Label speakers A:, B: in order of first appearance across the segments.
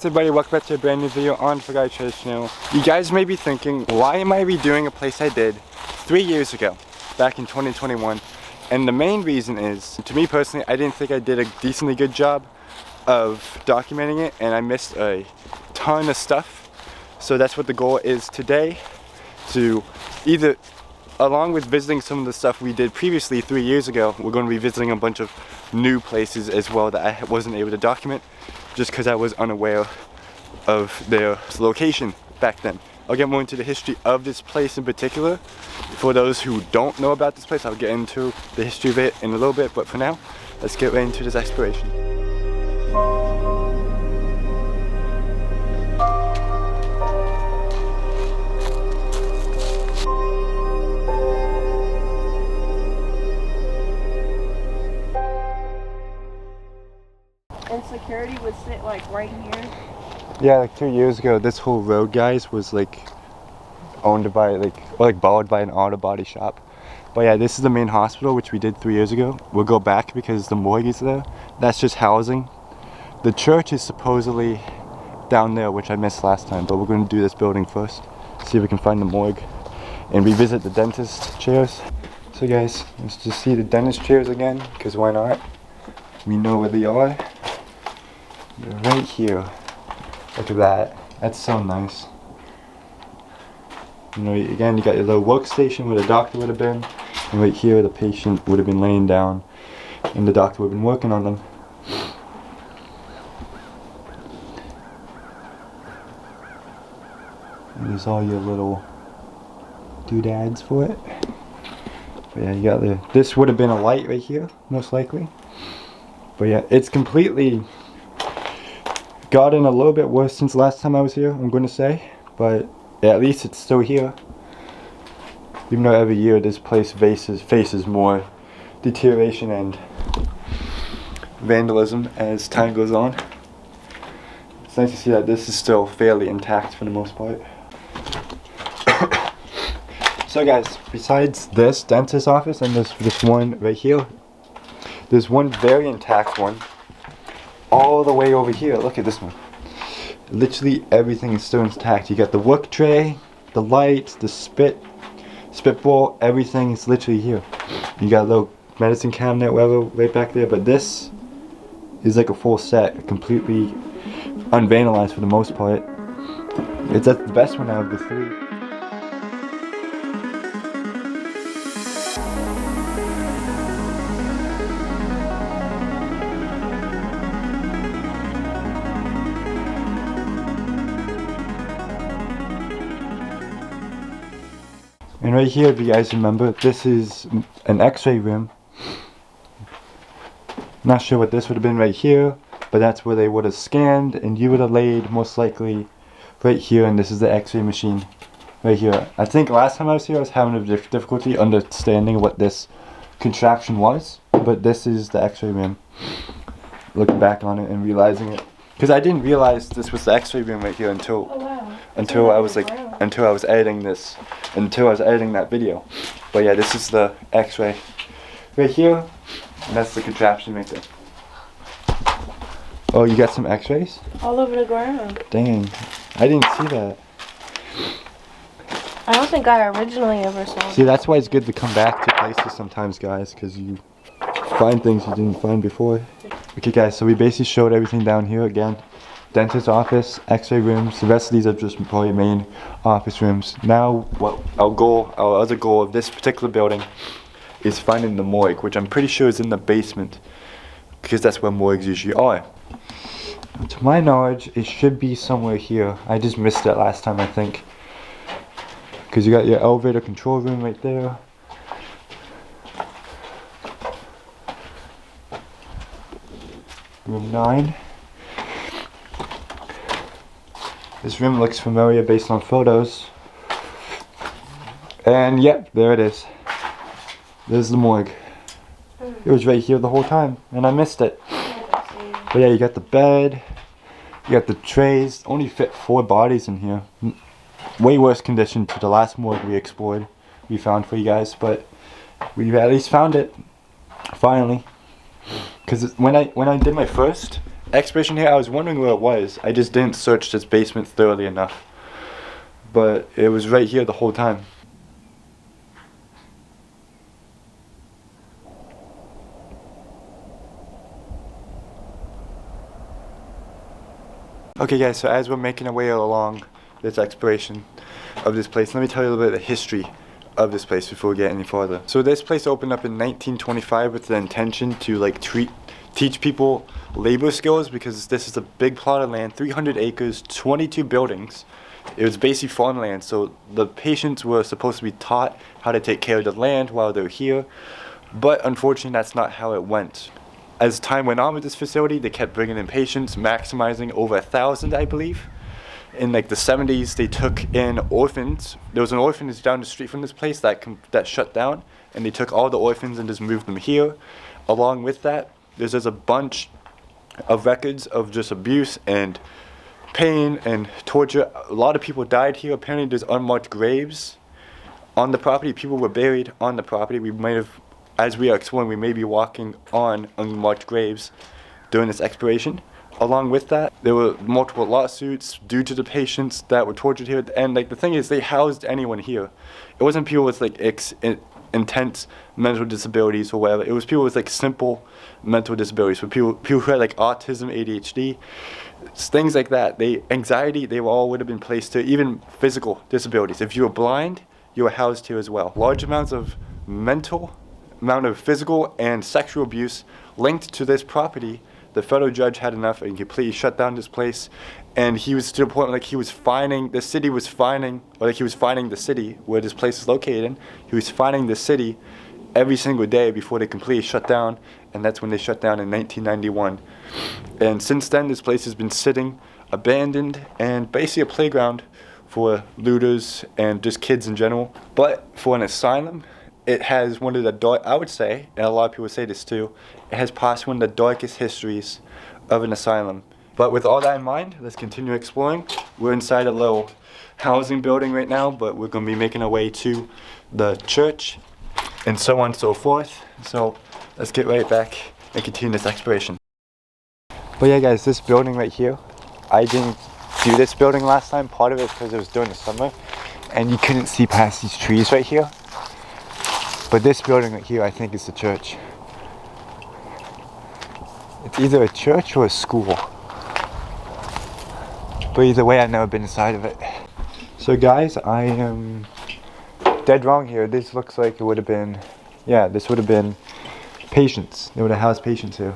A: everybody, welcome back to a brand new video on Forgotten Treasure channel. You guys may be thinking, why am I redoing a place I did 3 years ago, back in 2021? And the main reason is, to me personally, I didn't think I did a decently good job of documenting it, and I missed a ton of stuff. So that's what the goal is today, to either, along with visiting some of the stuff we did previously 3 years ago, we're going to be visiting a bunch of new places as well that I wasn't able to document just because I was unaware of their location back then. I'll get more into the history of this place in particular. For those who don't know about this place, I'll get into the history of it in a little bit, but for now, let's get right into this exploration.
B: And security would sit like right here?
A: Yeah, like 2 years ago, this whole road, guys, was like owned by borrowed by an auto body shop. But yeah, this is the main hospital, which we did 3 years ago. We'll go back because the morgue is there. That's just housing. The church is supposedly down there, which I missed last time, but we're going to do this building first. See if we can find the morgue and revisit the dentist chairs. So guys, let's just see the dentist chairs again, because why not? We know where they are. They're right here. Look at that. That's so nice. You know, again, you got your little workstation where the doctor would have been, and right here the patient would have been laying down, and the doctor would have been working on them. And there's all your little doodads for it. But yeah, you got this would have been a light right here, most likely. But yeah, it's completely gotten a little bit worse since last time I was here, I'm going to say. But yeah, at least it's still here. Even though every year this place faces more deterioration and vandalism as time goes on. It's nice to see that this is still fairly intact for the most part. So guys, besides this dentist office and this one right here, there's one very intact one all the way over here. Look at this one. Literally everything is still intact. You got the work tray, the lights, the spitball, everything is literally here. You got a little medicine cabinet, whatever, right back there, but this is like a full set, completely unvandalized for the most part. That's the best one out of the three. And right here, if you guys remember, this is an x-ray room. Not sure what this would have been right here, but that's where they would have scanned, and you would have laid most likely right here, and this is the x-ray machine right here. I think last time I was here I was having a difficulty understanding what this contraption was, but this is the x-ray room. Looking back on it and realizing it, because I didn't realize this was the x-ray room right here until I was editing that video. But yeah, this is the x-ray right here, and that's the contraption right there. Oh, you got some x-rays?
B: All over the ground.
A: Dang, I didn't see that.
B: I don't think I originally ever saw
A: See, that's why it's good to come back to places sometimes, guys, because you find things you didn't find before. Okay guys, so we basically showed everything down here again. Dentist office, x-ray rooms, the rest of these are just probably main office rooms. Now, what our other goal of this particular building is finding the morgue, which I'm pretty sure is in the basement, because that's where morgues usually are. To my knowledge, it should be somewhere here. I just missed it last time, I think. Because you got your elevator control room right there. Room 9. This room looks familiar based on photos. And yep, there it is. There's the morgue. It was right here the whole time, and I missed it. But yeah, you got the bed, you got the trays. Only fit 4 bodies in here. Way worse condition to the last morgue we found for you guys, but we've at least found it finally. Because when I did my first expiration here, I was wondering where it was. I just didn't search this basement thoroughly enough. But it was right here the whole time. Okay guys, so as we're making our way along this exploration of this place, let me tell you a little bit of the history of this place before we get any farther. So this place opened up in 1925 with the intention to like teach people labor skills, because this is a big plot of land, 300 acres, 22 buildings. It was basically farmland, so the patients were supposed to be taught how to take care of the land while they're here, but unfortunately that's not how it went. As time went on with this facility, they kept bringing in patients, maximizing over 1,000, I believe. In like the 70s, they took in orphans. There was an orphanage down the street from this place that shut down, and they took all the orphans and just moved them here. Along with that, there's just a bunch of records of just abuse and pain and torture. A lot of people died here. Apparently there's unmarked graves on the property. People were buried on the property. We might have, as we are exploring, we may be walking on unmarked graves during this exploration. Along with that, there were multiple lawsuits due to the patients that were tortured here. And like the thing is, they housed anyone here. It wasn't people with like intense mental disabilities or whatever. It was people with like simple mental disabilities. So people who had like autism, ADHD, things like that. Anxiety, they all would have been placed to, even physical disabilities. If you were blind, you were housed here as well. Large amounts of physical and sexual abuse linked to this property. The federal judge had enough and completely shut down this place. And he was to the point like he was fining the city where this place is located in. He was fining the city every single day before they completely shut down, and that's when they shut down in 1991. And since then, this place has been sitting abandoned and basically a playground for looters and just kids in general. But for an asylum, it has one of the dark, I would say, and a lot of people say this too, it has possibly one of the darkest histories of an asylum. But with all that in mind, let's continue exploring. We're inside a little housing building right now, but we're going to be making our way to the church and so on and so forth. So let's get right back and continue this exploration. But yeah guys, this building right here, I didn't do this building last time. Part of it because it was during the summer and you couldn't see past these trees right here. But this building right here, I think is the church. It's either a church or a school. But either way, I've never been inside of it. So guys, I am dead wrong here. This looks like it would have been, yeah, this would have been patients. They would have housed patients here.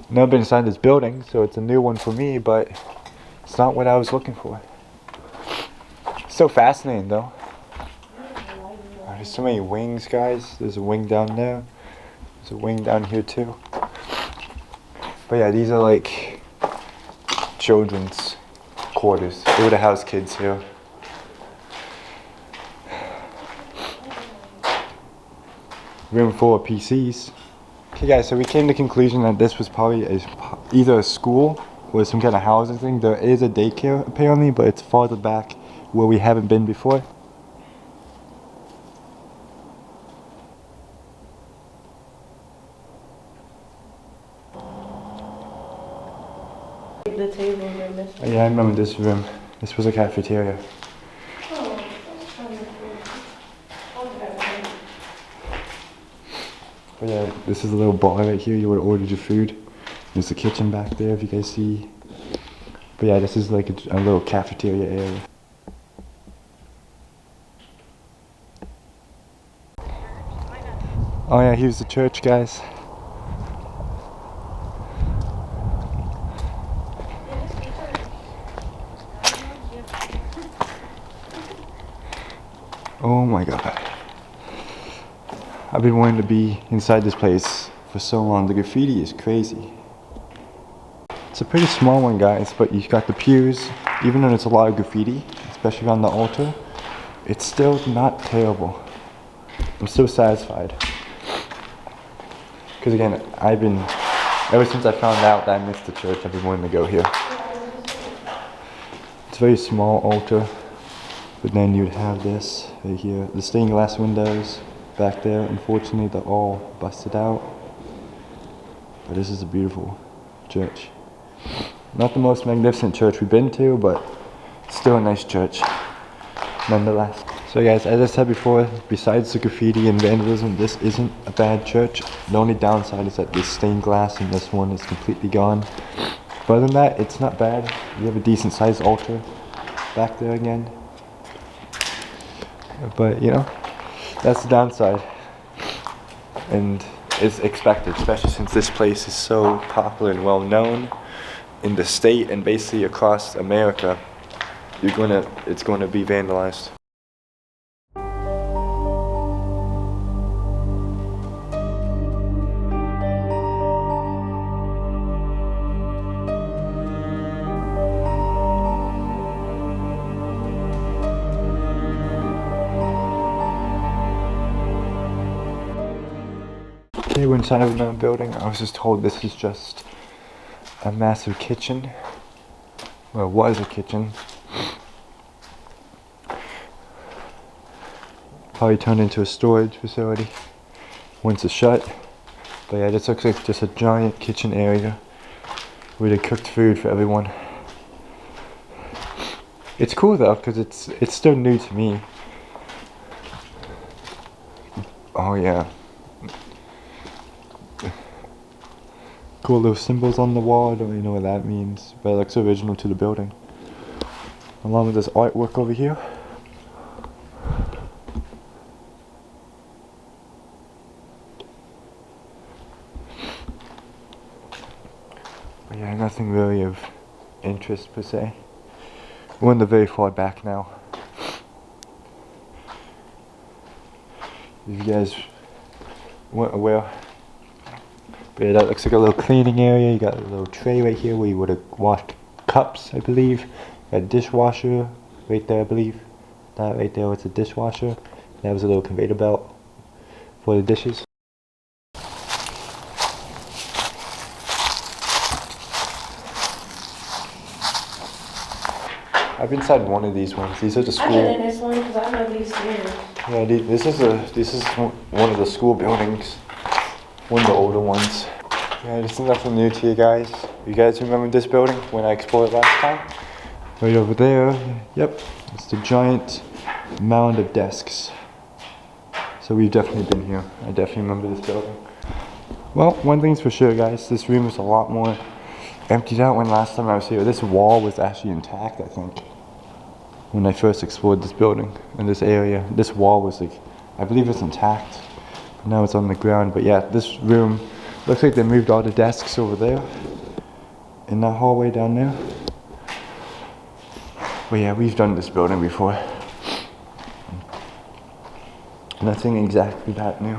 A: Never been inside this building, so it's a new one for me, but it's not what I was looking for. So fascinating though. Oh, there's so many wings, guys. There's a wing down there. There's a wing down here too. But yeah, these are like children's quarters. They would have housed kids here. Room full of PCs. Okay guys, so we came to the conclusion that this was probably either a school or some kind of housing thing. There is a daycare apparently, but it's farther back where we haven't been before.
B: The table you're missing.
A: Oh, yeah, I remember this room. This was a cafeteria. But yeah, this is a little bar right here. You would have ordered your food. There's the kitchen back there if you guys see. But yeah, this is like a little cafeteria area. Oh yeah, here's the church, guys. Oh my god. I've been wanting to be inside this place for so long. The graffiti is crazy. It's a pretty small one, guys, but you got the pews. Even though there's a lot of graffiti, especially around the altar, it's still not terrible. I'm so satisfied. Because again, ever since I found out that I missed the church, I've been wanting to go here. It's a very small altar, but then you'd have this right here. The stained glass windows back there, unfortunately, they're all busted out. But this is a beautiful church. Not the most magnificent church we've been to, but still a nice church, nonetheless. So guys, as I said before, besides the graffiti and vandalism, this isn't a bad church. The only downside is that this stained glass in this one is completely gone. But other than that, it's not bad. You have a decent sized altar back there again. But you know, that's the downside. And it's expected, especially since this place is so popular and well known in the state and basically across America. It's going to be vandalized. Okay, we're inside of another building. I was just told this is just a massive kitchen. Well, it was a kitchen. Probably turned into a storage facility once it's shut. But yeah, this looks like just a giant kitchen area where they cooked food for everyone. It's cool though, because it's still new to me. Oh yeah. Cool little symbols on the wall. I don't really know what that means, but it looks original to the building. Along with this artwork over here. But yeah, nothing really of interest per se. We're in the very far back now. If you guys weren't aware. But yeah, that looks like a little cleaning area. You got a little tray right here where you would have washed cups, I believe. Got a dishwasher right there, I believe. That right there was a dishwasher. That was a little conveyor belt for the dishes. I've been inside one of these ones. These are the school.
B: I've been in this one because I know these stairs.
A: Yeah, this is one of the school buildings. One of the older ones. Yeah, this is nothing new to you guys. You guys remember this building when I explored it last time? Right over there. Yep, it's the giant mound of desks. So we've definitely been here. I definitely remember this building. Well, one thing's for sure, guys. This room is a lot more emptied out when last time I was here. This wall was actually intact, I think. When I first explored this building in this area. This wall was like, I believe it's intact. Now it's on the ground, but yeah, this room looks like they moved all the desks over there in that hallway down there. But yeah, we've done this building before. Nothing exactly that new.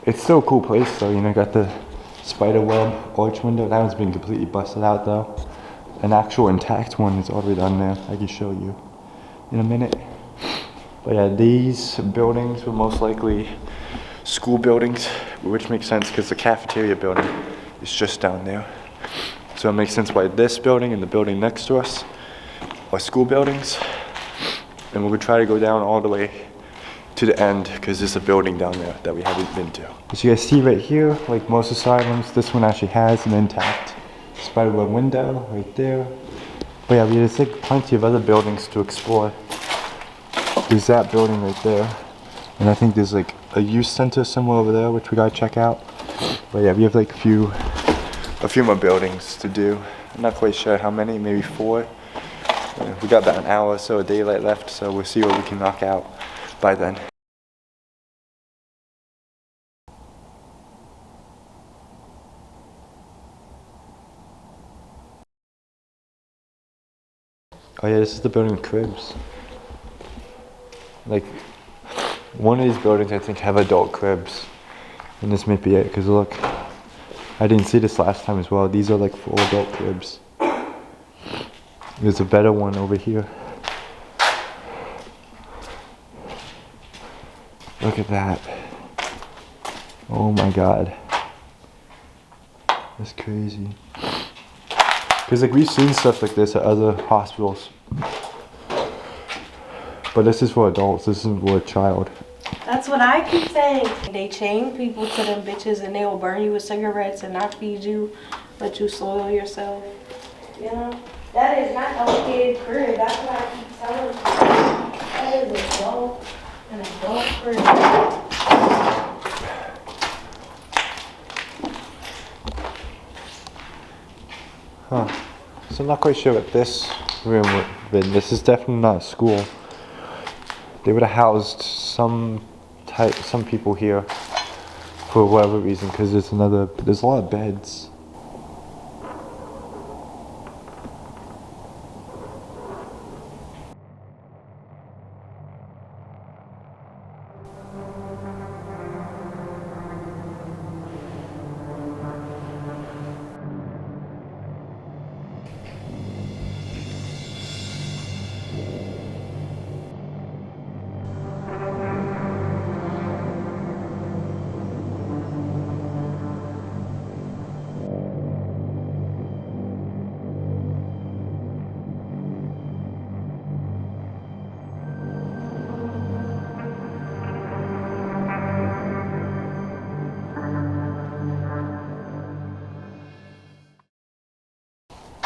A: It's still a cool place though, you know, got the spider web arch window. That one's been completely busted out though. An actual intact one is already down there. I can show you in a minute. But yeah, these buildings were most likely school buildings, which makes sense because the cafeteria building is just down there. So it makes sense why this building and the building next to us are school buildings. And we would try to go down all the way to the end because there's a building down there that we haven't been to. As you guys see right here, like most asylums, this one actually has an intact spiderweb window right there. But yeah, there's like plenty of other buildings to explore. There's that building right there. And I think there's like a youth center somewhere over there, which we gotta check out. But yeah, we have like a few more buildings to do. I'm not quite sure how many, maybe 4. We got about an hour or so of daylight left, so we'll see what we can knock out by then. Oh yeah, this is the building with cribs. Like, one of these buildings I think have adult cribs. And this might be it, because look, I didn't see this last time as well. These are like 4 adult cribs. There's a better one over here. Look at that. Oh my god. That's crazy. Because like we've seen stuff like this at other hospitals. But this is for adults, this isn't for a child.
B: That's what I keep saying. They chain people to them bitches and they will burn you with cigarettes and not feed you Let you soil yourself.
C: You know, that is not no kid's crib. That's what I keep telling people. That is a adult, an adult crib.
A: Huh. So I'm not quite sure what this room would have been. This is definitely not a school. They would have housed some people here for whatever reason, because there's a lot of beds.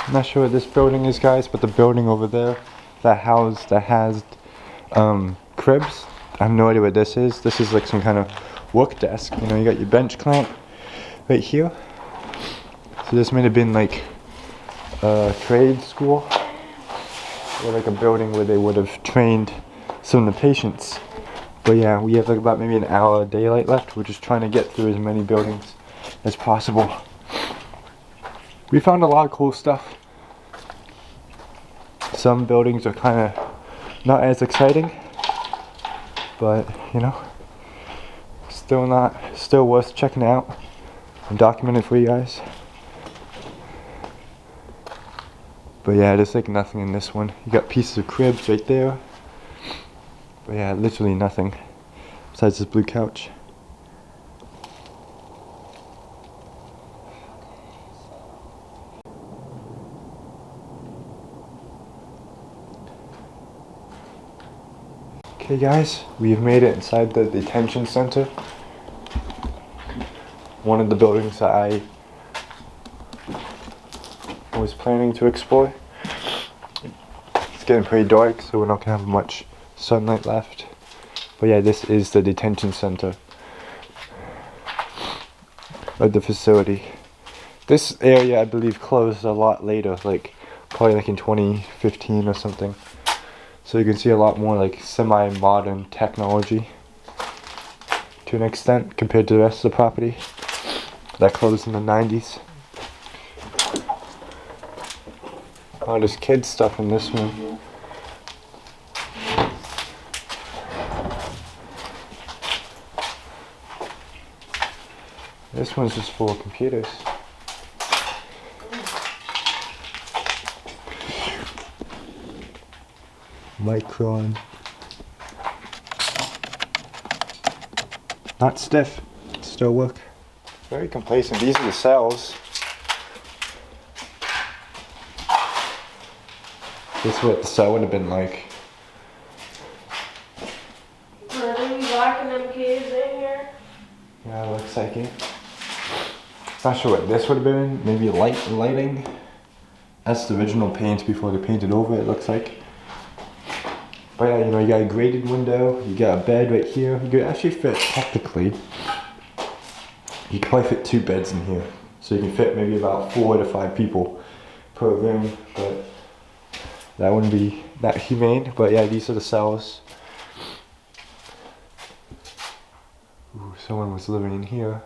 A: I'm not sure what this building is, guys, but the building over there that has cribs. I have no idea what this is. This is like some kind of work desk. You know, you got your bench clamp right here. So this may have been like a trade school or like a building where they would have trained some of the patients. But yeah, we have like about maybe an hour of daylight left. We're just trying to get through as many buildings as possible. We found a lot of cool stuff. Some buildings are kind of not as exciting, but you know, still worth checking out and documenting for you guys. But yeah, there's like nothing in this one. You got pieces of cribs right there, but yeah, literally nothing besides this blue couch. Okay guys, we've made it inside the detention center. One of the buildings that I was planning to explore. It's getting pretty dark, so we're not gonna have much sunlight left. But yeah, this is the detention center of the facility. This area, I believe, closed a lot later, like probably like in 2015 or something. So you can see a lot more like semi-modern technology to an extent compared to the rest of the property that closed in the 90s. Oh, there's kids stuff in this one. This one's just full of computers. Micron. Not stiff, still work. Very complacent. These are the cells. This is what the cell would have been like.
C: Are they locking them kids in here?
A: Yeah, it looks like it. Not sure what this would have been. Maybe lighting. That's the original paint before they painted over, it looks like. But yeah, you know, you got a grated window, you got a bed right here. You could actually fit, technically, you could probably fit 2 beds in here. So you can fit maybe about 4 to 5 people per room, but that wouldn't be that humane. But yeah, these are the cells. Ooh, someone was living in here.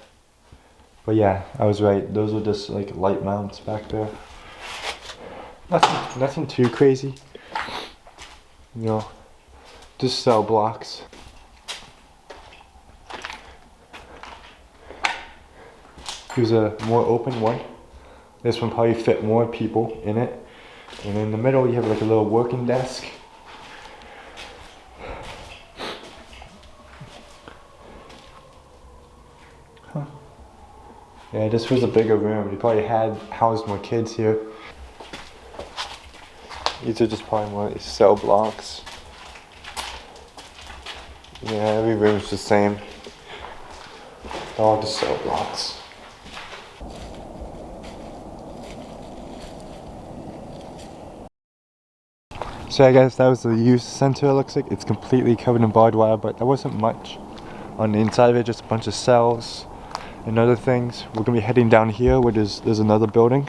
A: But yeah, I was right. Those are just like light mounts back there. Nothing too crazy. You know, just cell blocks. Here's a more open one. This one probably fit more people in it. And in the middle you have like a little working desk. Huh. Yeah, this was a bigger room. You probably had housed more kids here. These are just probably more cell blocks. Yeah, every room's the same. They're all just cell blocks. So I guess that was the youth center, it looks like. It's completely covered in barbed wire, but there wasn't much on the inside of it, just a bunch of cells and other things. We're gonna be heading down here where there's another building.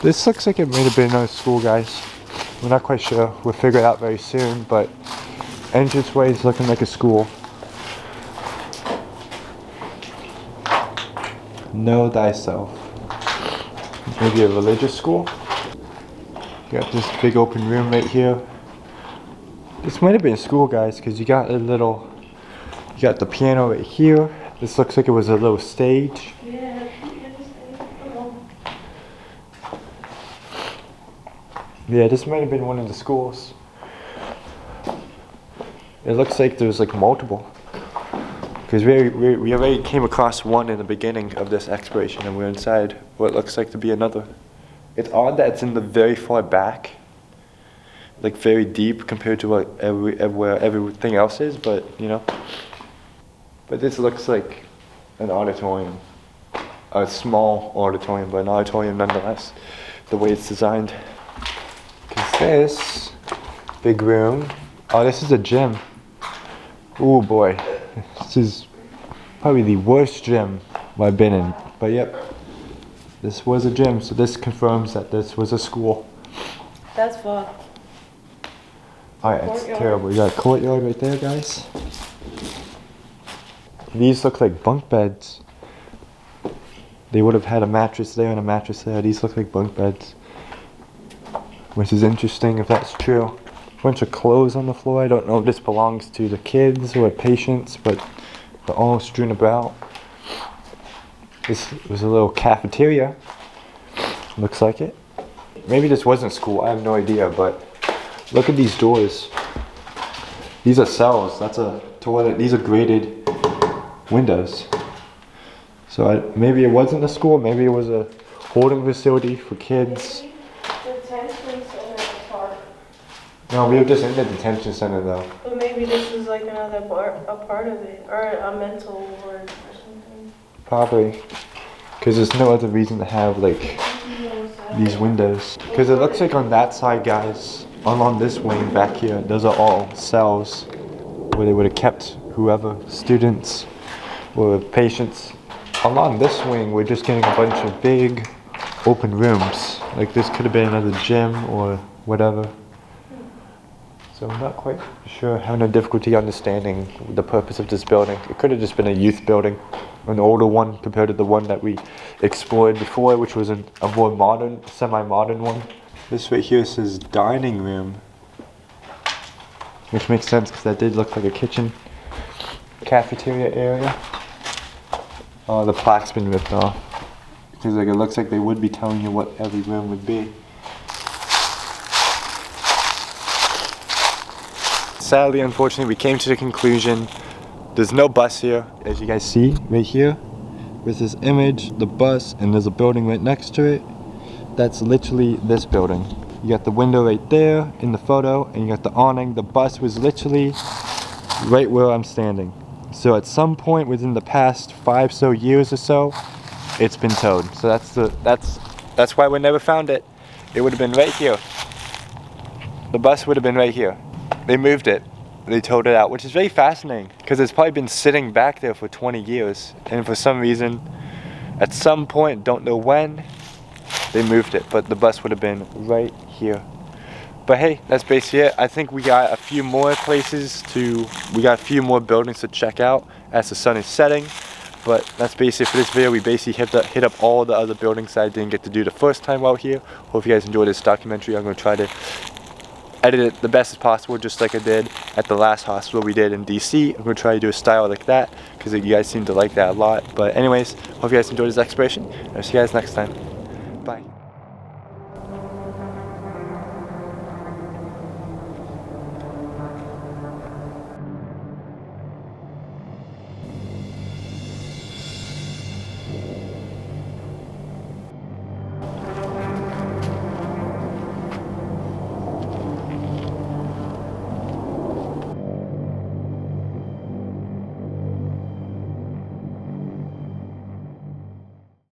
A: This looks like it might have been another school, guys. We're not quite sure. We'll figure it out very soon, but entranceway is looking like a school. Know thyself. Maybe a religious school. You got this big open room right here. This might have been a school, guys, because you got the piano right here. This looks like it was a little stage.
C: Yeah.
A: Yeah, this might have been one of the schools. It looks like there's like multiple. Because we already came across one in the beginning of this exploration, and we're inside what looks like to be another. It's odd that it's in the very far back, like very deep compared to what where everything else is, but you know. But this looks like an auditorium. A small auditorium, but an auditorium nonetheless, the way it's designed. Because this big room, oh, this is a gym. Oh boy, this is probably the worst gym I've been in, but yep. This was a gym, so this confirms that this was a school.
C: That's fucked.
A: Alright, it's terrible. You got a courtyard right there, guys. These look like bunk beds. They would have had a mattress there and a mattress there. These look like bunk beds. Which is interesting if that's true. A bunch of clothes on the floor. I don't know if this belongs to the kids or patients, but they're all strewn about. This was a little cafeteria. Looks like it. Maybe this wasn't school, I have no idea, but look at these doors. These are cells. That's a toilet. These are graded windows. So maybe it wasn't a school, maybe it was a holding facility for kids.
C: Detention center park.
A: No, we were just in the detention center though.
C: But maybe this is like another part of it, or a mental ward or something.
A: Probably. Because there's no other reason to have like these windows. Because it looks like on that side, guys, on this wing back here, those are all cells where they would have kept whoever, students or patients. Along this wing, we're just getting a bunch of big open rooms. Like this could have been another gym or whatever. So I'm not quite sure, having a difficulty understanding the purpose of this building. It could have just been a youth building, an older one compared to the one that we explored before, which was a more modern, semi-modern one. This right here says dining room, which makes sense because that did look like a kitchen, cafeteria area. Oh, the plaque's been ripped off. Because like it looks like they would be telling you what every room would be. Sadly, unfortunately, we came to the conclusion there's no bus here. As you guys see right here, with this image, the bus, and there's a building right next to it. That's literally this building. You got the window right there in the photo, and you got the awning. The bus was literally right where I'm standing. So at some point within the past 5 so years or so, it's been towed. So that's why we never found it. It would have been right here. The bus would have been right here. They moved it. They towed it out, which is very fascinating because it's probably been sitting back there for 20 years. And for some reason, at some point, don't know when, they moved it. But the bus would have been right here. But hey, that's basically it. I think we got a few more we got a few more buildings to check out as the sun is setting. But that's basically it for this video. We basically hit up all the other buildings that I didn't get to do the first time out here. Hope you guys enjoyed this documentary. I'm going to try to edit it the best as possible, just like I did at the last hospital we did in DC. I'm going to try to do a style like that because you guys seem to like that a lot. But anyways, hope you guys enjoyed this exploration. I'll see you guys next time.